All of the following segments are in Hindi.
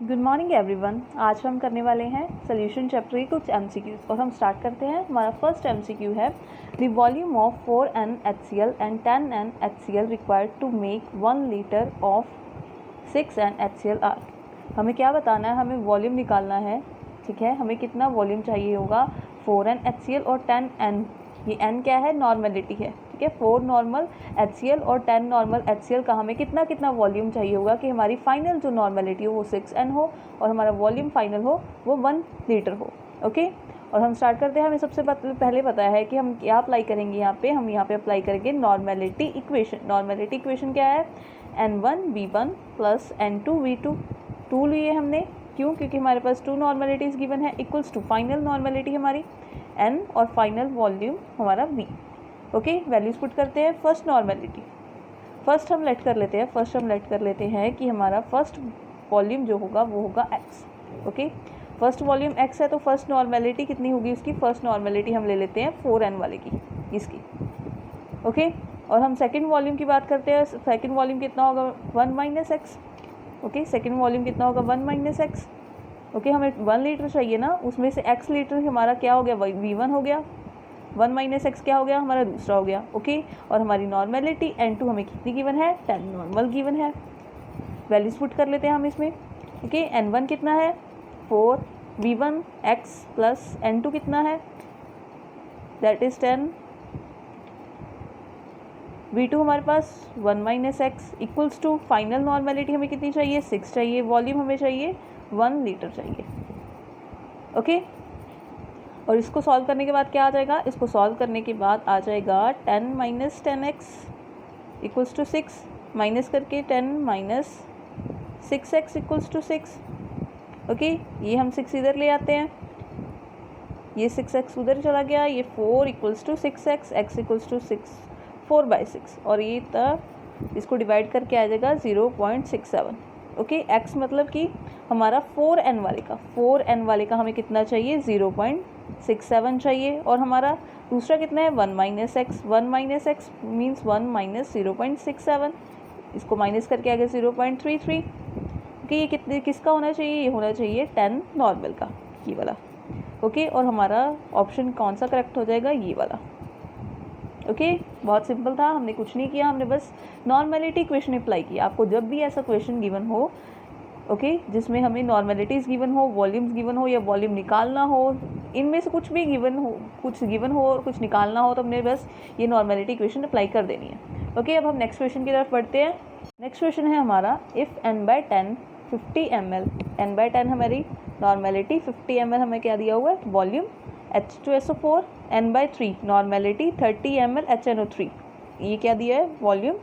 Good morning everyone. आज हम करने वाले हैं सोल्यूशन चैप्टर की कुछ एमसीक्यूज और हम स्टार्ट करते हैं। हमारा फर्स्ट एमसीक्यू है the volume of 4n HCl and 10n HCl required to make 1 litre of 6n HCl are. हमें क्या बताना है, हमें वॉल्यूम निकालना है। ठीक है, हमें कितना वॉल्यूम चाहिए होगा 4n HCl और 10n, ये n क्या है, नॉर्मेलिटी है। ठीक है, 4 नॉर्मल HCl और 10 नॉर्मल HCl का हमें कितना कितना वॉल्यूम चाहिए होगा कि हमारी फाइनल जो नॉर्मेलिटी हो वो 6n हो और हमारा वॉल्यूम फाइनल हो वो 1 लीटर हो। ओके, और हम स्टार्ट करते हैं। हमें सबसे पहले पता है कि हम क्या अप्लाई करेंगे यहाँ पे। हम यहाँ पे अप्लाई करेंगे नॉर्मेलिटी इक्वेशन। नॉर्मेलिटी इक्वेशन क्या है, n1v1 प्लस n2v2। 2 लिए हमने, क्यों, क्योंकि हमारे पास 2 नॉर्मेलिटीज़ गिवन है, इक्वल्स टू फाइनल नॉर्मेलिटी हमारी n और फाइनल वॉल्यूम हमारा v। ओके, वैल्यूज़ पुट करते हैं। फर्स्ट नॉर्मेलिटी फर्स्ट हम लेट कर लेते हैं कि हमारा फर्स्ट वॉल्यूम जो होगा वो होगा x। Okay, first volume x है तो फर्स्ट नॉर्मेलिटी कितनी होगी उसकी, फर्स्ट नॉर्मेलिटी हम ले लेते हैं 4n वाले की, इसकी। ओके, और हम सेकंड वॉल्यूम की बात करते हैं। सेकंड वॉल्यूम कितना होगा 1 minus x. Okay, second volume कितना होगा 1 माइनस एक्स। ओके, हमें 1 लीटर चाहिए ना, उसमें से x लीटर हमारा क्या हो गया, v1 हो गया। 1 माइनस एक्स क्या हो गया, हमारा दूसरा हो गया। ओके, और हमारी नॉर्मेलिटी n2 हमें कितनी गिवन है, 10 नॉर्मल गिवन है। वैल्यूज पुट कर लेते हैं हम इसमें। ओके, n1 कितना है 4, v1 x प्लस n2 कितना है, दैट इज़ 10, v2 हमारे पास 1 minus x equals to final normality हमें कितनी चाहिए, 6 चाहिए। वॉल्यूम हमें चाहिए 1 लीटर चाहिए। ओके, और इसको सॉल्व करने के बाद क्या आ जाएगा, इसको सॉल्व करने के बाद आ जाएगा 10 minus 10x equals to 6, minus करके 10 minus 6x equals to 6। Okay, ये हम 6 इधर ले आते हैं, ये 6x उधर चला गया, ये 4 equals to 6x, x equals to 6, 4/6, और ये तब इसको डिवाइड करके आ जाएगा 0.67। ओके, x मतलब कि हमारा 4n वाले का हमें कितना चाहिए, 0.67 चाहिए। और हमारा दूसरा कितना है 1 माइनस एक्स मीन्स 1 माइनस 0.67, इसको माइनस करके आ गया 0.33। ओके, ये कितने किसका होना चाहिए, ये होना चाहिए 10 नॉर्मल का, ये वाला। ओके, और हमारा ऑप्शन कौन सा करेक्ट हो जाएगा, ये वाला। ओके, बहुत सिंपल था, हमने कुछ नहीं किया, हमने बस नॉर्मेलिटी इक्वेशन अप्लाई की। आपको जब भी ऐसा क्वेश्चन गिवन हो, ओके, जिसमें हमें नॉर्मेलिटीज़ गिवन हो, वॉल्यूम्स गिवन हो या वॉल्यूम निकालना हो, इनमें से कुछ भी गिवन हो और कुछ निकालना हो, तो हमने बस ये नॉर्मेलिटी इक्वेशन अप्लाई कर देनी है। ओके, अब हम नेक्स्ट क्वेश्चन की तरफ बढ़ते हैं। नेक्स्ट क्वेश्चन है हमारा, इफ़ n/10 50 ml, n/10 हमारी नॉर्मेलिटी, 50 ml हमें क्या दिया हुआ है, volume H2SO4, n/3 normality 30 ml HNO3, ये क्या दिया है, वॉल्यूम।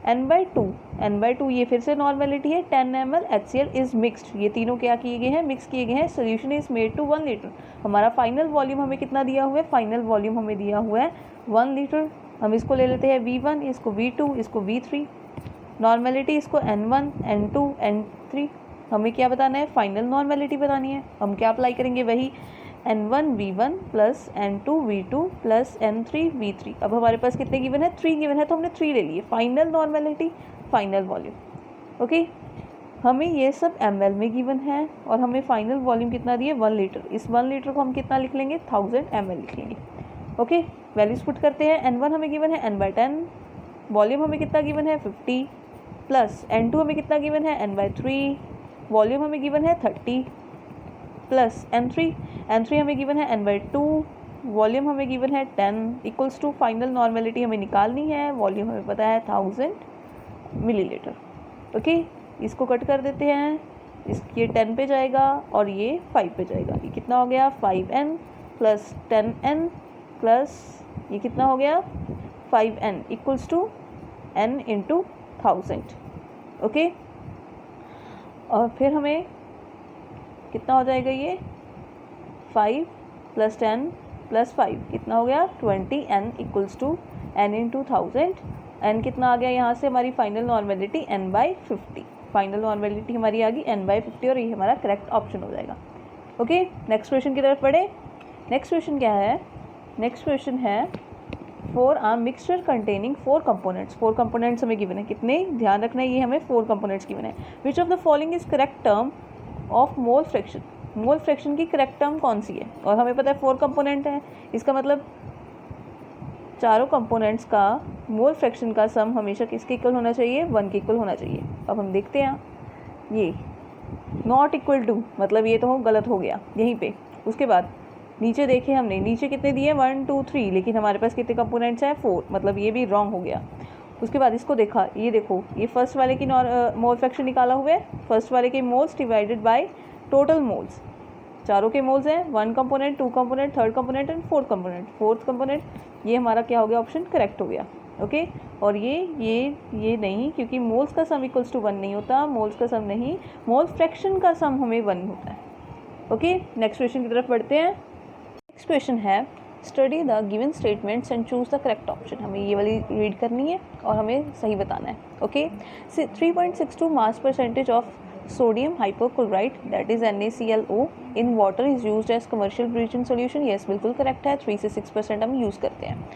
n/2 ये फिर से नॉर्मेलिटी है, 10 ml HCl इज़ मिक्सड, ये तीनों क्या किए गए हैं, मिक्स किए गए हैं। Solution is made to 1 litre. हमारा फाइनल वॉल्यूम हमें कितना दिया हुआ है, फाइनल वॉल्यूम हमें दिया हुआ है 1 लीटर। हम इसको ले लेते हैं v1, इसको v2, इसको v3, नॉर्मेलिटी इसको n1 n2 n3। हमें क्या बताना है, फाइनल नॉर्मेलिटी बतानी है। हम क्या अप्लाई करेंगे, वही n1v1 plus n2v2 plus n3v3। अब हमारे पास कितने गिवन है, 3 गिवन है, तो हमने 3 ले लिए। Final normality, final volume. Okay, हमें ये सब ml में गिवन है और हमें फाइनल वॉल्यूम कितना दिए, 1 लीटर। इस 1 लीटर को हम कितना लिख लेंगे, 1000 ml लिख लेंगे। ओके, वैल्यूज पुट करते हैं। n1 हमें गिवन है n/10, वॉल्यूम हमें कितना गिवन है 50, प्लस n2 हमें कितना गिवन है n/3, वॉल्यूम हमें गिवन है 30, प्लस n3 हमें गिवन है n/2, वॉल्यूम हमें गिवन है 10 इक्वल्स टू फाइनल नॉर्मेलिटी हमें निकालनी है, वॉल्यूम हमें पता है 1000 मिलीलीटर। ओके, इसको कट कर देते हैं, ये 10 पे जाएगा और ये 5 पे जाएगा। ये कितना हो गया, 5n प्लस 10n प्लस ये कितना हो गया 5n equals to n into 1000। Okay, और फिर हमें कितना हो जाएगा, ये 5 प्लस 10 प्लस 5 कितना हो गया 20n equals to n into 1000। n कितना आ गया यहाँ से, हमारी final normality n/50, final normality हमारी आ गई n/50 और ये हमारा करेक्ट ऑप्शन हो जाएगा। ओके, नेक्स्ट क्वेश्चन की तरफ बढ़े। नेक्स्ट क्वेश्चन क्या है, नेक्स्ट क्वेश्चन है for a mixture containing 4 components. 4 components हमें गिवन है, कितने, ध्यान रखना है, ये हमें 4 कंपोनेंट्स गिवन है। Which of the following is correct term of mole fraction. Mole fraction की करेक्ट टर्म कौन सी है? और हमें पता है 4 कंपोनेंट है, इसका मतलब चारों कंपोनेंट्स का मोल फ्रैक्शन का सम हमेशा किसके इक्वल होना चाहिए? 1 के इक्वल होना चाहिए। अब हम देखते हैं ये नॉट इक्वल टू, मतलब ये तो गलत हो गया यहीं पे। उसके बाद नीचे देखे हमने, नीचे कितने दिए? 1 2 3, लेकिन हमारे पास कितने कंपोनेंट्स हैं? 4, मतलब ये भी रॉन्ग हो गया। उसके बाद इसको देखा, ये देखो ये फर्स्ट वाले की मोल फ्रैक्शन निकाला हुआ है, फर्स्ट वाले के moles divided by total moles. चारों के मोल्स हैं, 1 component, 2 component, 3rd component and 4th component. 4th component ये हमारा क्या हो गया? ऑप्शन करेक्ट हो गया। ओके, और ये नहीं, क्योंकि मोल्स का सम इक्वल्स टू 1 नहीं होता, मोल्स का सम नहीं, मोल फ्रैक्शन का सम हमें 1 होता है। ओके, नेक्स्ट क्वेश्चन की तरफ बढ़ते हैं। नेक्स्ट क्वेश्चन है study the given statements and choose the correct option. हमें ये वाली रीड करनी है और हमें सही बताना है। Okay, 3.62 mass percentage of sodium hypochlorite that is NaClO in water is used as commercial bleaching solution। yes, बिल्कुल करेक्ट है, 3 से 6% हम यूज़ करते हैं।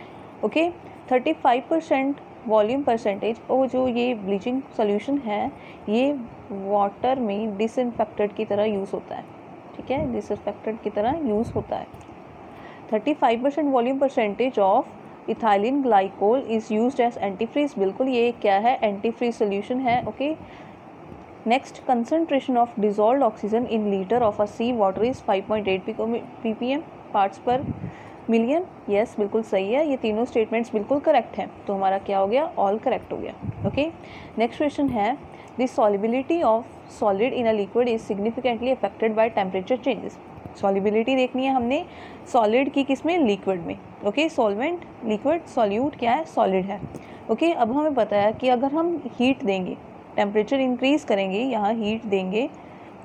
ओके, 35% वॉल्यूम परसेंटेज, और जो ये ब्लीचिंग सोल्यूशन है ये वाटर में डिसइंफेक्टेंट की तरह यूज़ होता है। ठीक है, डिसइंफेक्टेंट की तरह यूज़ होता है। 35% volume percentage of ethylene glycol is used as antifreeze. बिल्कुल ये क्या है? एंटीफ्रीज सोल्यूशन है। Okay, next, concentration of dissolved oxygen in litre of a sea water is 5.8 ppm parts per million. Yes, बिल्कुल सही है, ये तीनों स्टेटमेंट्स बिल्कुल करेक्ट हैं, तो हमारा क्या हो गया? ऑल करेक्ट हो गया। ओके, नेक्स्ट क्वेश्चन है the solubility of solid in a liquid is significantly affected by temperature changes. Solubility देखनी है हमने सॉलिड की, किस में? लिक्विड में। ओके, सॉल्वेंट, लिक्विड, सॉल्यूट क्या है? सॉलिड है। ओके, अब हमें पता है कि अगर हम हीट देंगे, टेम्परेचर इंक्रीज़ करेंगे, यहाँ हीट देंगे,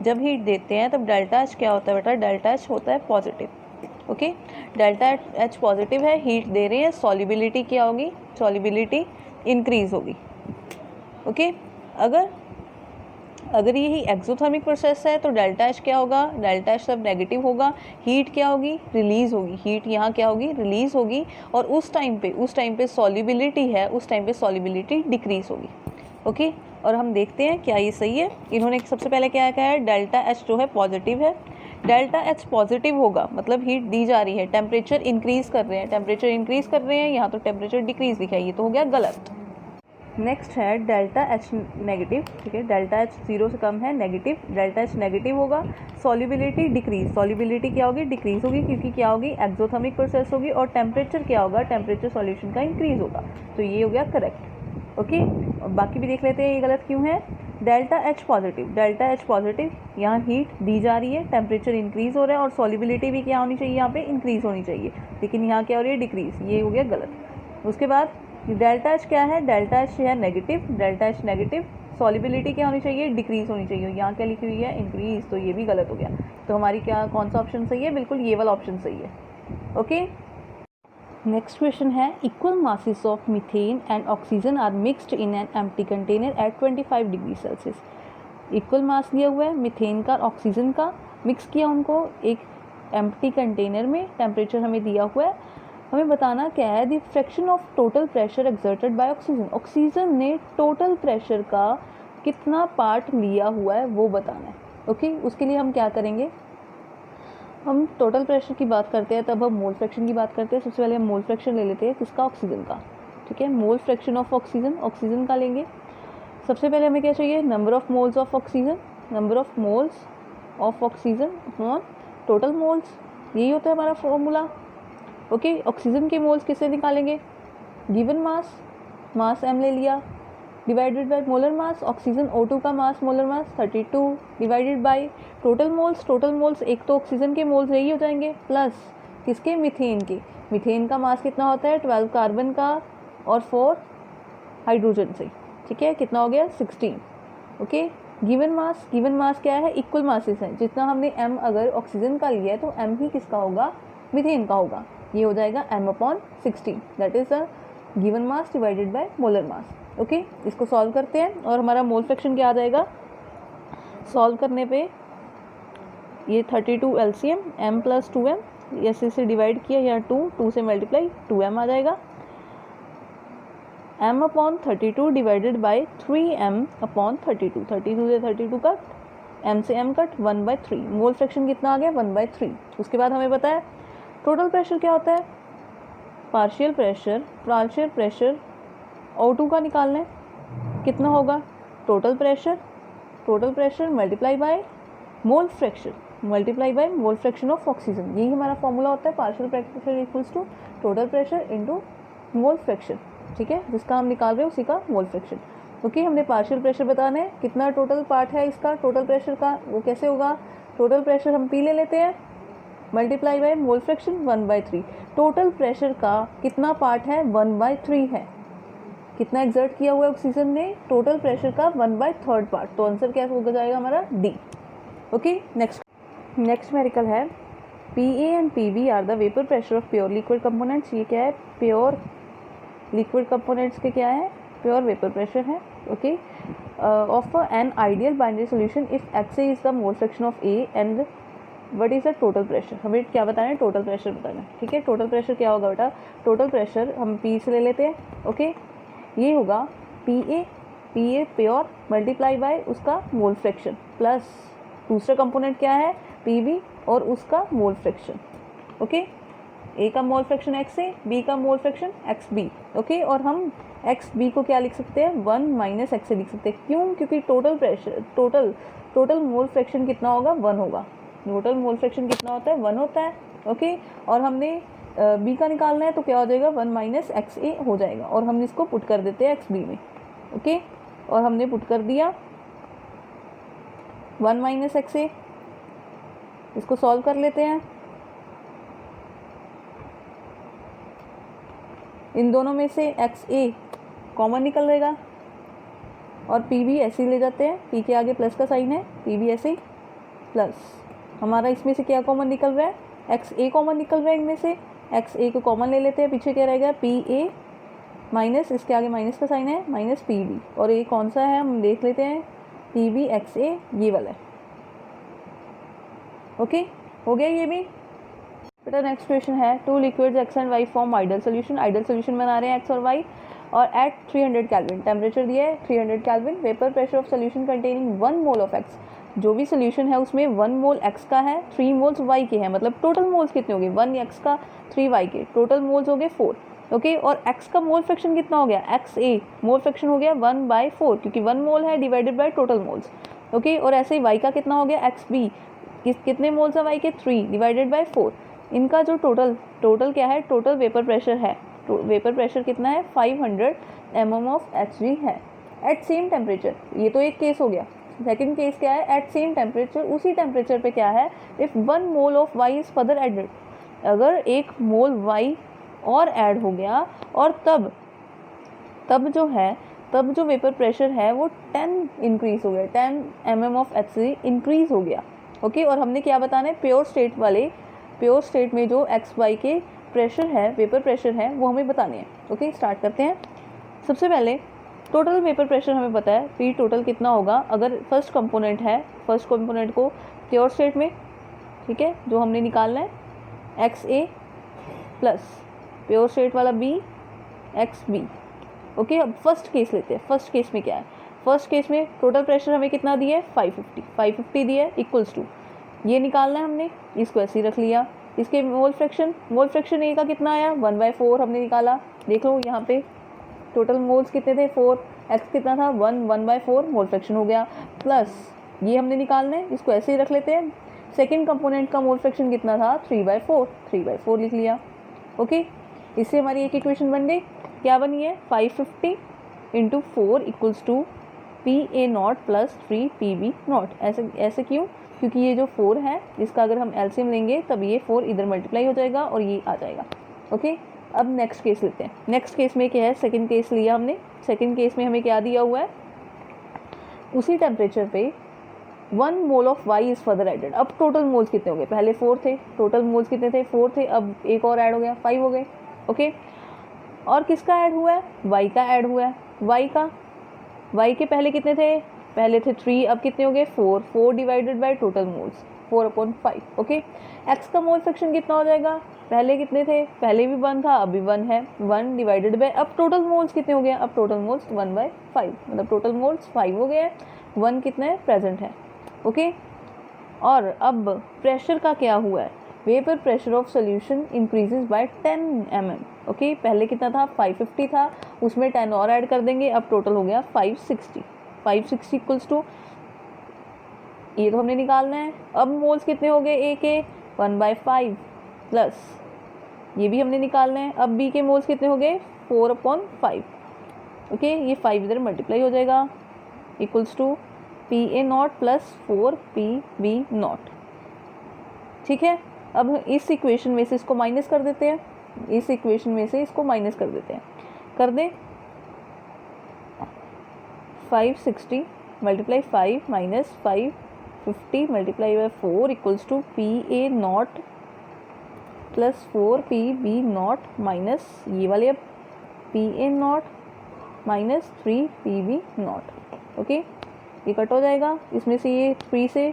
जब हीट देते हैं तब डेल्टा एच क्या होता है बेटा? डेल्टा एच होता है positive. Okay, delta H positive है, हीट दे रहे हैं, सॉल्युबिलिटी क्या होगी? सॉल्युबिलिटी इंक्रीज़ होगी। ओके, अगर यही एक्सोथर्मिक प्रोसेस है तो डेल्टा एच क्या होगा? डेल्टा एच सब नेगेटिव होगा, हीट क्या होगी? रिलीज़ होगी, हीट यहाँ क्या होगी? रिलीज़ होगी, और उस टाइम पे सॉल्युबिलिटी है, उस टाइम पे सॉल्युबिलिटी डिक्रीज़ होगी। ओके, और हम देखते हैं क्या ये सही है। इन्होंने सबसे पहले क्या कहा है? डेल्टा एच जो है पॉजिटिव है, डेल्टा एच पॉजिटिव होगा मतलब हीट दी जा रही है, टेम्परेचर इंक्रीज़ कर रहे हैं, टेम्परेचर इंक्रीज़ कर रहे हैं, यहाँ तो टेम्परेचर डिक्रीज़ दिखाई, ये तो हो गया गलत। नेक्स्ट है डेल्टा एच नेगेटिव। ठीक है, डेल्टा एच 0 से कम है, नेगेटिव, डेल्टा एच नेगेटिव होगा, सॉल्युबिलिटी डिक्रीज, सॉल्युबिलिटी क्या होगी? डिक्रीज होगी, क्योंकि क्या होगी? एक्सोथर्मिक प्रोसेस होगी, और टेम्परेचर क्या होगा? टेम्परेचर सॉल्यूशन का इंक्रीज होगा, तो ये हो गया करेक्ट। ओके, और बाकी भी देख लेते हैं ये गलत क्यों है। Delta H positive, delta H positive, यहाँ हीट दी जा रही है, टेम्परेचर इंक्रीज़ हो रहा है, और सॉल्युबिलिटी भी क्या होनी चाहिए? यहाँ पे इंक्रीज़ होनी चाहिए, लेकिन यहाँ क्या हो रही है? डिक्रीज़, ये हो गया गलत। उसके बाद डेल्टा एच क्या है? डेल्टा एच है negative, delta H negative, solubility क्या होनी चाहिए? डिक्रीज़ होनी चाहिए, यहाँ क्या लिखी हुई है? इंक्रीज़, तो ये भी गलत हो गया। तो हमारी क्या, कौन सा ऑप्शन सही है? बिल्कुल ये वाला ऑप्शन सही है। ओके, नेक्स्ट क्वेश्चन है equal masses of methane and oxygen are mixed in an empty container at 25 degree Celsius. Equal mass दिया हुआ है मीथेन का, ऑक्सीजन का, मिक्स किया उनको एक एम्प्टी कंटेनर में, टेम्परेचर हमें दिया हुआ है, हमें बताना क्या है? The fraction of total pressure exerted by oxygen. Oxygen ने टोटल प्रेशर का कितना पार्ट लिया हुआ है वो बताना है। ओके, उसके लिए हम क्या करेंगे? हम टोटल प्रेशर की बात करते हैं तब हम मोल फ्रैक्शन की बात करते हैं। सबसे पहले हम मोल फ्रैक्शन ले लेते हैं, किसका? ऑक्सीजन का। ठीक है, mole fraction of oxygen, oxygen का लेंगे। सबसे पहले हमें क्या चाहिए? Number of moles of oxygen, number of moles of oxygen upon total moles, यही होता है हमारा फॉर्मूला। ओके, ऑक्सीजन के मोल्स किससे निकालेंगे? गिवन मास m ले लिया, divided by molar mass, oxygen O2 का mass, molar mass 32, divided by total moles, एक तो ऑक्सीजन के मोल्स यही हो जाएंगे, प्लस किसके? मीथेन के। मीथेन का मास कितना होता है? 12 कार्बन का और 4 हाइड्रोजन से। ठीक है, कितना हो गया? 16। ओके, गिवन मास क्या है? इक्वल मासेस हैं, जितना हमने m अगर ऑक्सीजन का लिया है तो m ही किसका होगा? मीथेन का होगा, ये हो जाएगा m/16, that is the given mass divided by molar mass. Okay, इसको सॉल्व करते हैं और हमारा मोल फ्रैक्शन क्या आ जाएगा? सॉल्व करने पे ये 32 LCM m + 2m, ऐसे से डिवाइड किया, यहाँ 2 से मल्टीप्लाई 2m आ जाएगा, m/32 डिवाइडेड बाय 3m/32, 32 से 32 का m से m कट 1/3, मोल फ्रैक्शन कितना आ गया 1/3। उसके बाद हमें पता है टोटल प्रेशर क्या होता है, पार्शियल प्रेशर O2 का निकालना है, कितना होगा total pressure multiply by mole fraction of oxygen, यही हमारा फॉर्मूला होता है, partial pressure equals to total pressure into mole fraction, ठीक है, जिसका हम निकाल रहे हैं उसी का मोल फ्रैक्शन। ओके, हमने पार्शियल प्रेशर बताना है, कितना टोटल पार्ट है इसका टोटल प्रेशर का, वो कैसे होगा, टोटल प्रेशर हम P ले लेते हैं multiply by mole fraction 1/3। Total pressure का कितना पार्ट है 1/3 है, कितना एक्सर्ट किया हुआ है ऑक्सीजन ने, टोटल प्रेशर का 1/3 पार्ट, तो आंसर क्या हो जाएगा हमारा D। ओके, नेक्स्ट मेरिकल है PA and PB are the vapour pressure of pure liquid components. ये क्या है, प्योर लिक्विड कंपोनेंट्स के क्या है, प्योर वेपर प्रेशर है। Okay, of an ideal binary solution if XA is the mole fraction of A and what is the total pressure, हमें क्या बताना है, टोटल प्रेशर बताना है, ठीक है। टोटल प्रेशर क्या होगा बेटा, टोटल प्रेशर हम P से ले लेते हैं। ओके, ये होगा PA प्योर मल्टीप्लाई बाय उसका मोल फ्रैक्शन प्लस दूसरा कंपोनेंट क्या है PB और उसका मोल फ्रैक्शन। ओके, A का मोल फ्रैक्शन XA, B का मोल फ्रैक्शन XB। ओके, और हम XB को क्या लिख सकते हैं 1 माइनस XA लिख सकते हैं, क्यों, क्योंकि टोटल मोल फ्रैक्शन कितना होगा 1 होगा, टोटल मोल फ्रैक्शन कितना होता है 1 होता है। ओके, और हमने B का निकालना है तो क्या हो जाएगा 1 माइनस XA हो जाएगा, और हम इसको पुट कर देते हैं XB में। ओके, और हमने पुट कर दिया 1 माइनस XA, इसको सॉल्व कर लेते हैं, इन दोनों में से XA कॉमन निकल रहेगा और PB ऐसे ही ले जाते हैं, P के आगे प्लस का साइन है, PB ऐसे ही प्लस, हमारा इसमें से क्या कॉमन निकल रहा है XA कॉमन निकल रहा है, इनमें से XA को कॉमन ले लेते हैं, पीछे क्या रहेगा PA माइनस, इसके आगे माइनस का साइन है, माइनस PB, और ये कौन सा है हम देख लेते हैं PB XA, ये वाला है। ओके, हो गया ये भी बेटा। नेक्स्ट क्वेश्चन है, two liquids X and Y form ideal solution बना रहे हैं X और Y, और एट 300 केल्विन, टेम्परेचर दिया है 300 kelvin, vapour pressure of solution containing 1 mole of X, जो भी सोल्यूशन है उसमें 1 मोल X का है, 3 मोल्स Y के हैं, मतलब टोटल मोल्स कितने हो गए 1 X का 3 Y के, टोटल मोल्स हो गए 4। ओके, और X का मोल फ्रैक्शन कितना हो गया XA, मोल फ्रैक्शन हो गया 1/4, क्योंकि 1 मोल है divided by total moles. Okay, और ऐसे ही Y का कितना हो गया XB, कितने मोल्स है Y के 3 डिवाइडेड बाय 4, इनका जो टोटल क्या है, टोटल वेपर प्रेशर है, वेपर प्रेशर कितना है 500 mm ऑफ Hg है एट सेम टेम्परेचर। ये तो एक केस हो गया। सेकंड केस क्या है, एट सेम टेम्परेचर, उसी टेम्परेचर पे क्या है, if 1 mole of Y is further added, अगर 1 मोल Y और ऐड हो गया, और तब जो वेपर प्रेशर है वो 10 इंक्रीज हो गया, 10 mm ऑफ Hg इंक्रीज हो गया। ओके, और हमने क्या बताना है, प्योर स्टेट में जो XY के प्रेशर है, वेपर प्रेशर है, वो हमें बताने हैं। ओके, स्टार्ट करते हैं। सबसे पहले टोटल वेपर प्रेशर हमें पता है, P टोटल कितना होगा, अगर फर्स्ट कंपोनेंट है, फर्स्ट कंपोनेंट को प्योर स्टेट में, ठीक है, जो हमने निकालना है XA प्लस प्योर स्टेट वाला B XB। ओके, अब फर्स्ट केस लेते हैं। फर्स्ट केस में क्या है, फर्स्ट केस में टोटल प्रेशर हमें कितना दिया है 550 दिया है, इक्वल्स टू, ये निकालना है हमने, इसको ऐसे ही रख लिया। इसके मोल फ्रैक्शन A का कितना आया 1/4 हमने निकाला, देख लो यहाँ पे टोटल मोल्स कितने थे 4, X कितना था 1/4, मोल फ्रैक्शन हो गया, प्लस ये हमने निकालना है, इसको ऐसे ही रख लेते हैं। सेकंड कंपोनेंट का मोल फ्रैक्शन कितना था 3/4 लिख लिया। ओके, इससे हमारी एक इक्वेशन बन गई, क्या बनी है 550 × 4 equals to PA0 plus 3 PB0। ऐसे क्यों, क्योंकि ये जो 4 है इसका अगर हम एलसीएम लेंगे तब ये 4 इधर मल्टीप्लाई हो जाएगा और ये आ जाएगा। ओके, अब नेक्स्ट केस लेते हैं। नेक्स्ट केस में क्या है, सेकंड केस लिया हमने, सेकंड केस में हमें क्या दिया हुआ है, उसी टेम्परेचर पे 1 mole of Y is further added. अब टोटल मोल्स कितने हो गए, पहले 4 थे, टोटल मोल्स कितने थे 4 थे, अब एक और ऐड हो गया 5 हो गए। ओके, और किसका ऐड हुआ है, Y का ऐड हुआ है, Y के पहले कितने थे, पहले थे 3, अब कितने हो गए 4 divided by total moles 4/5। Okay, X का मोल फ्रैक्शन कितना हो जाएगा, पहले कितने थे, पहले भी 1 था, अभी 1 है, 1 डिवाइडेड बाय, अब टोटल मोल्स कितने हो गए, अब टोटल मोल्स 1/5, मतलब टोटल मोल्स 5 हो गए हैं, 1 कितना है प्रेजेंट है। ओके। और अब प्रेशर का क्या हुआ है, vapour pressure of solution increases by 10 mm। Okay, पहले कितना था 550 था, उसमें 10 और ऐड कर देंगे, अब टोटल हो गया 560। 560 इक्वल्स टू, ये तो हमने निकालना है। अब मोल्स कितने हो गए ए के 1/5 प्लस ये भी हमने निकालना है। अब बी के मोल्स कितने हो गए 4/5। ओके, ये 5 इधर मल्टीप्लाई हो जाएगा equals to PA0 plus 4PB0। ठीक है, अब इस इक्वेशन में से इसको माइनस कर देते हैं, इस इक्वेशन में से इसको माइनस कर देते हैं, कर दें 560 multiply 5 minus 550 multiply by 4 equals to PA0 plus 4PB0 minus ये वाले अब PA0 माइनस 3PB0। ओके, ये कट हो जाएगा, इसमें से ये 3 से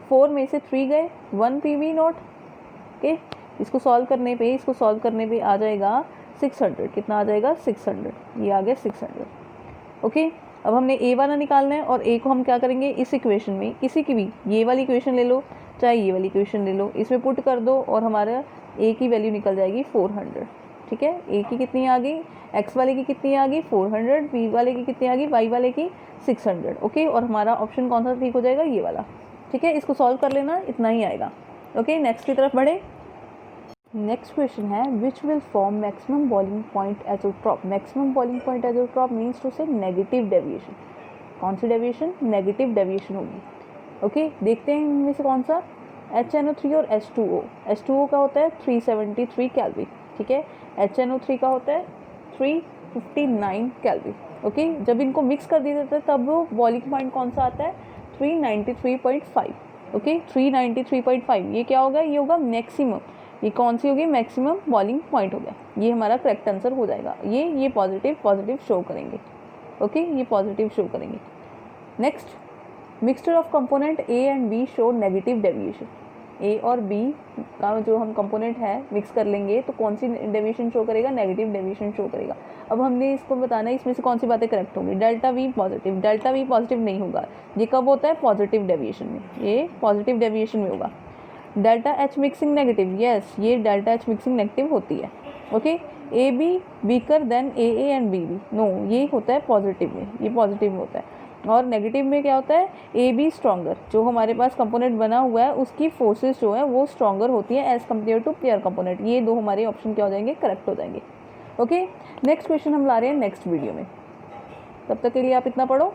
4 में से 3 गए 1 PB0। ओके, इसको सॉल्व करने पे आ जाएगा 600। कितना आ जाएगा 600, ये आ गया 600। ओके, अब हमने ए वाला निकालना है और ए को हम क्या करेंगे इस इक्वेशन में, किसी की भी ये वाली इक्वेशन ले लो चाहे ये वाली इक्वेशन ले लो, इसमें पुट कर दो और हमारा ए की वैल्यू निकल जाएगी 400। ठीक है, ए की कितनी आ गई, एक्स वाले की कितनी आ गई 400, बी वाले की कितनी आ गई, वाई वाले की 600। ओके, और हमारा ऑप्शन कौन सा ठीक हो जाएगा, ये वाला। ठीक है, इसको सॉल्व कर लेना, इतना ही आएगा। ओके, नेक्स्ट की तरफ बढ़े। नेक्स्ट क्वेश्चन है which will form maximum boiling point azeotrope. Maximum boiling point azeotrope means to से नेगेटिव डेविएशन। कौन सी डेविएशन, नेगेटिव डेविएशन होगी। ओके, देखते हैं इनमें से कौन सा, HNO3 और H2O। H2O का होता है 373 केल्विन। ठीक है, HNO3 का होता है 359 केल्विन। ओके, जब इनको मिक्स कर दिया जाता है तब वो बॉइलिंग पॉइंट कौन सा आता है 393.5। ओके, 393.5 ये क्या होगा, ये होगा मैक्सिमम। ये कौन सी होगी, मैक्सिमम बॉइलिंग पॉइंट हो गया, ये हमारा करेक्ट आंसर हो जाएगा। ये पॉजिटिव शो करेंगे। ओके, ये पॉजिटिव शो करेंगे। Next, mixture of component A and B show negative deviation. A और बी का जो हम कंपोनेंट है मिक्स कर लेंगे तो कौन सी डेविएशन शो करेगा, नेगेटिव डेविएशन शो करेगा। अब हमने इसको बताना है इसमें से कौन सी बातें करेक्ट होंगी। Delta V positive, delta V positive नहीं होगा, ये कब होता है पॉजिटिव डेविएशन में, ये पॉजिटिव डेविएशन में होगा। Delta H mixing negative, yes ये डेल्टा एच मिक्सिंग नेगेटिव होती है। Okay, A B weaker than A and B B, no ये होता है पॉजिटिव में, ये पॉजिटिव में होता है। और नेगेटिव में क्या होता है, ए बी स्ट्रॉन्गर, जो हमारे पास कंपोनेंट बना हुआ है उसकी फोर्सेस जो है वो स्ट्रॉन्गर होती है as compare to pure component. ये दो हमारे ऑप्शन क्या हो जाएंगे, करेक्ट हो जाएंगे। ओके, नेक्स्ट क्वेश्चन हम ला रहे हैं नेक्स्ट वीडियो में, तब तक के लिए आप इतना पढ़ो।